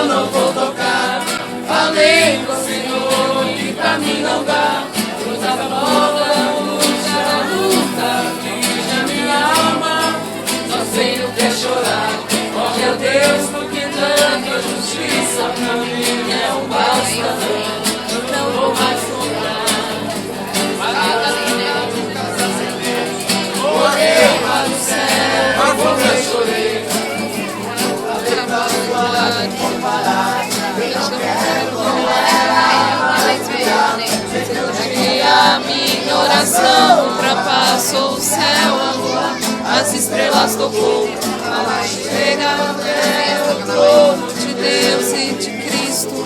eu não vou tocar. Falei com o Senhor que pra mim não dá. Cruzada nova, luta, dirige a minha alma. Só sei o que é chorar. Oh meu Deus, porque tanta justiça pra mim é um basta. Não vou mais comprar. Olhei para o céu, como eu chorei. Falei pra sua de comparar. Eu não quero com ela. E a minha oração ultrapassou o céu, a lua, as estrelas tocou. Ela chega até o trono de Deus e de Cristo,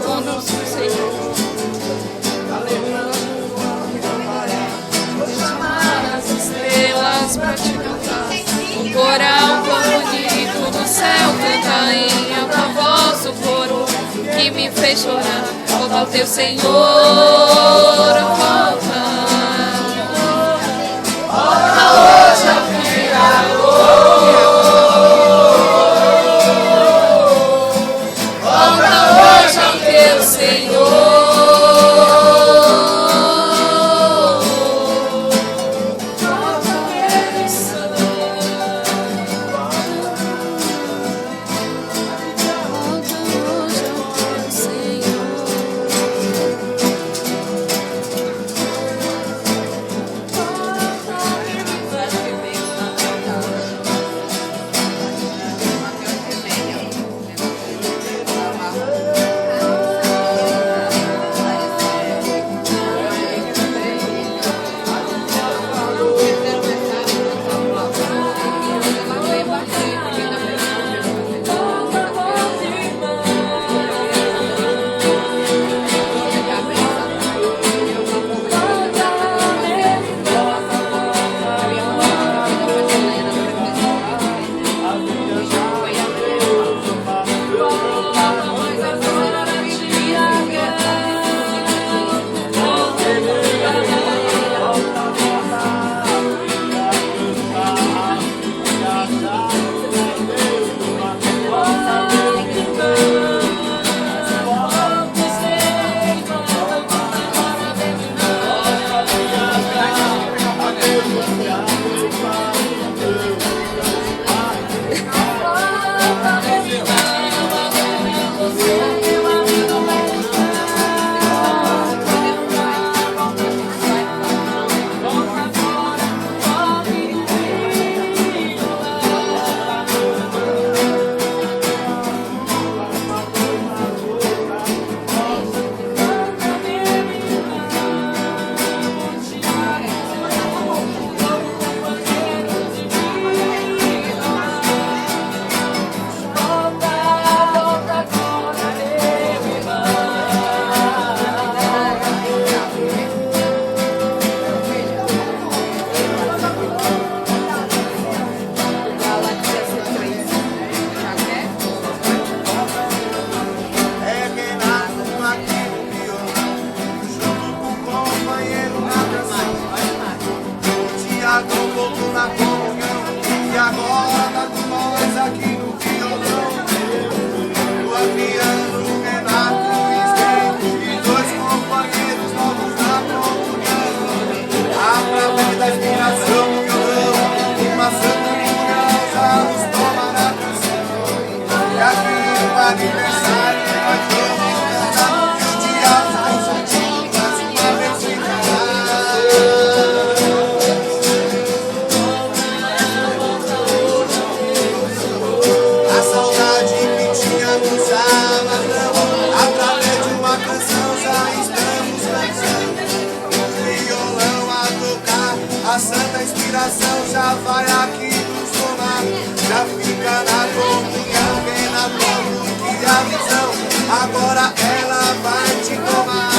o nosso Senhor. As estrelas pra te cantar. Um coral bonito do céu canta em alta voz o coro que me fez chorar. Volta ao teu Senhor, volta. Volta hoje ao Criador. Volta hoje ao teu Senhor. Agora ela vai te tomar.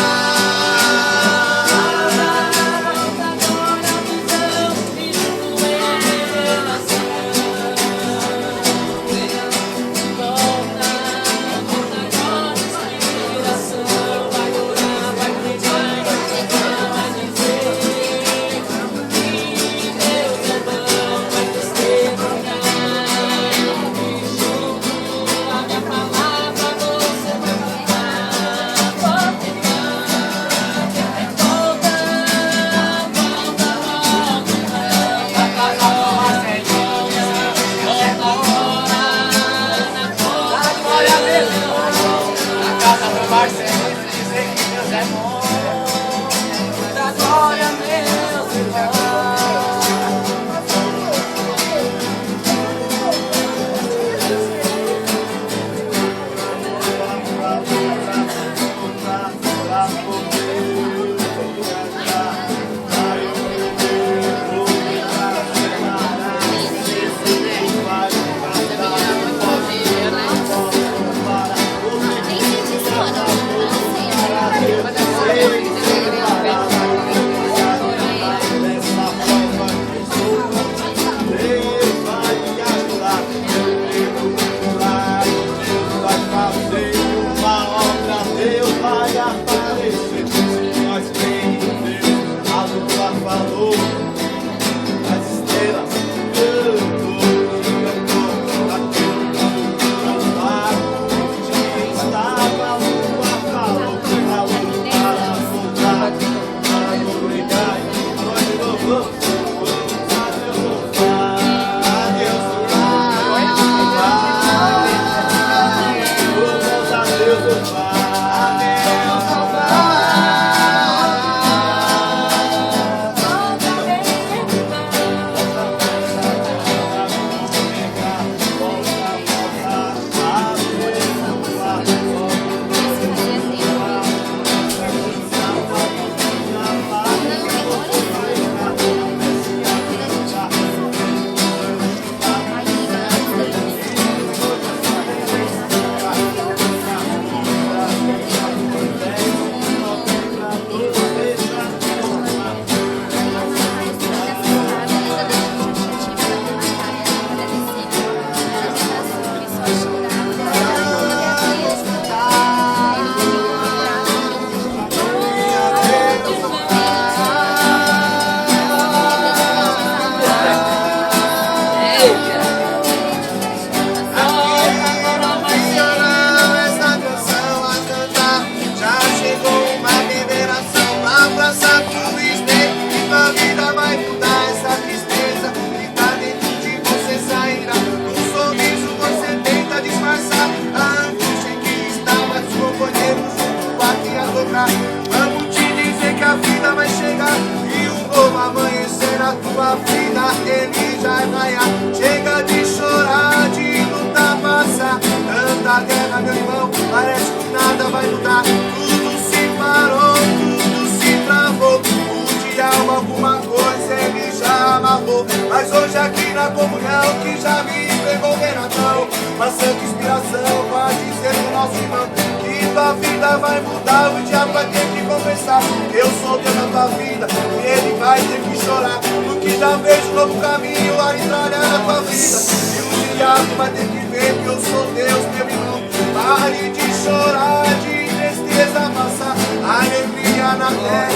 a tua vida Ele já vai. Chega de chorar, de lutar, passar. Tanta guerra, meu irmão, parece que nada vai mudar. Tudo se parou, tudo se travou. O diabo alguma coisa Ele já amarrou. Mas hoje aqui na comunhão que já me entregou Renatão, uma santa inspiração pra dizer pro nosso irmão que tua vida vai mudar. O diabo vai ter que confessar: eu sou Deus na tua vida, e Ele vai ter que chorar, porque já vejo um novo caminho a entrar na tua vida. E o diabo vai ter que ver que eu sou Deus, meu irmão. Pare de chorar, de tristeza passar. A alegria na terra,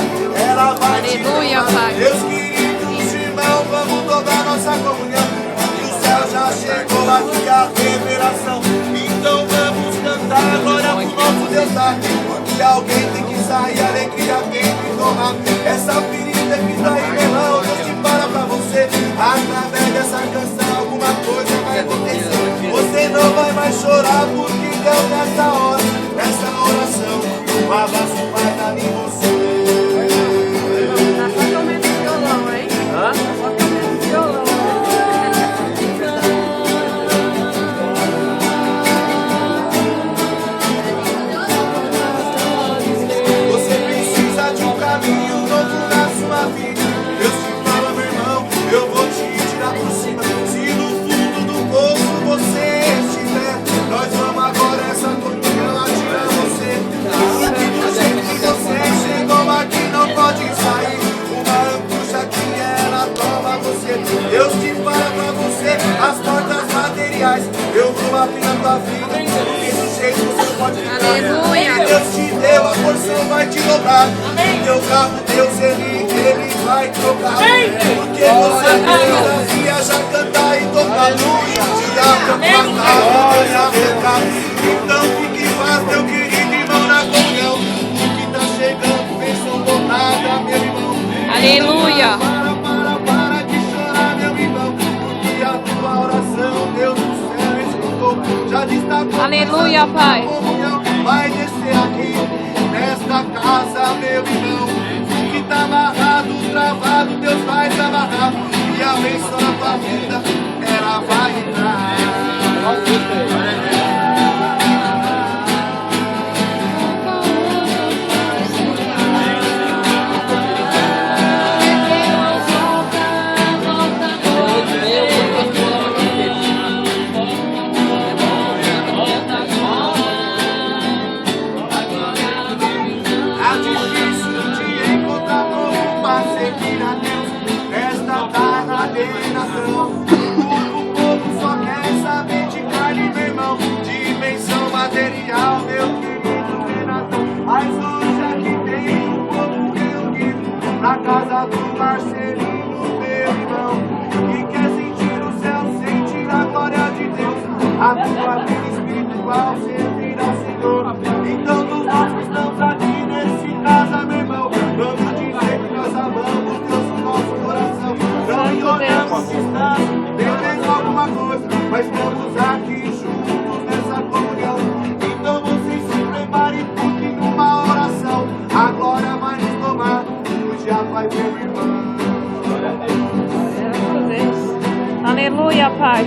ela vai te tomar. Meus queridos irmãos, vamos toda a nossa comunhão, que o céu já chegou aqui, a revelação. Então vamos cantar agora pro nosso Deus dar, porque alguém tem que sair, a alegria tem que tomar. Essa ferida que tá aí, meu irmão, Deus te fala pra você. Através dessa canção alguma coisa vai acontecer. Você não vai mais chorar, porque Deus nessa hora, nessa oração, o abraço vai dar em você. Tá só comendo violão, hein? Hã? Só comendo violão. Você precisa de um caminho novo na sua vida. Deus te fala, meu irmão, eu vou te tirar por cima. Se no fundo do poço você estiver, nós vamos agora essa comunhão atirar você. Porque do jeito que você chegou aqui não pode sair. Uma angústia que ela toma você. Deus te fala pra você as portas materiais. Eu vou abrir a tua vida, porque do jeito que você pode ficar. Aleluia. Deus te deu, a porção vai te dobrar. Teu carro, Deus, ele vai trocar. Porque você precisa já cantar e tocar. Diabo passado, pecado. Então fique em paz, meu querido irmão, na comunhão. O que tá chegando, pensou por nada, meu irmão. Aleluia. Para de chorar, meu irmão. Porque a tua oração, Deus do céu escutou. Já destacou. Aleluia, Pai. A comunhão vai descer aqui nesta casa, meu irmão. O que tá amarrado, travado, Deus vai desamarrar. E a bênção na tua vida, ela vai entrar. É difícil de encontrar como parceiro a Deus nesta tarnadeiração. O povo só quer saber de carne, meu irmão, dimensão material, meu querido Renato. Mas hoje aqui tem um povo reunido na casa do Marcelino, meu irmão, que quer sentir o céu, sentir a glória de Deus, a tua vida espiritual, servir ao Senhor. Então todos nós que estamos aqui nesse casa, meu irmão, vamos dizer que nós amamos Deus com nosso coração. Não olhamos distância, devendo alguma coisa, mas estamos aqui juntos nessa comunhão. Então vocês se preparem, porque numa oração a glória vai nos tomar. O diabo vai ver o irmão. Aleluia, Pai.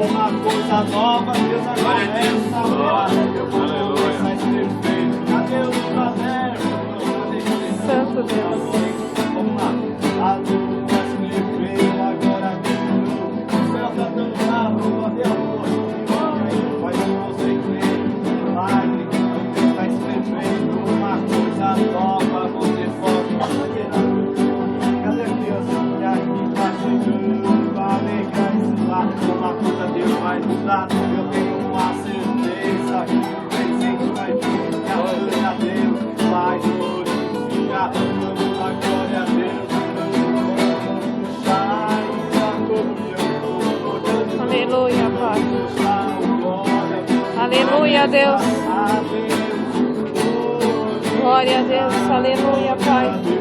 Uma coisa nova, Deus vai começar agora. Eu vou começar esse perfeito. Cadê o caderno? Santo Deus. Vamos lá. A lua se veio agora aqui. O céu tá dando na rua, até a lua. Faz você crer. Milagre. Deus tá escrevendo uma coisa nova. Você pode. Cadê a criança? E aqui tá chegando. Vai alegrar esse lar. Uma coisa Deus vai mudar. Eu tenho uma certeza que o presente vai vir. E a glória a Deus vai glorificar. Vamos a glória a Deus. Aleluia, Pai. Aleluia, Deus. Glória a Deus. Aleluia, Pai.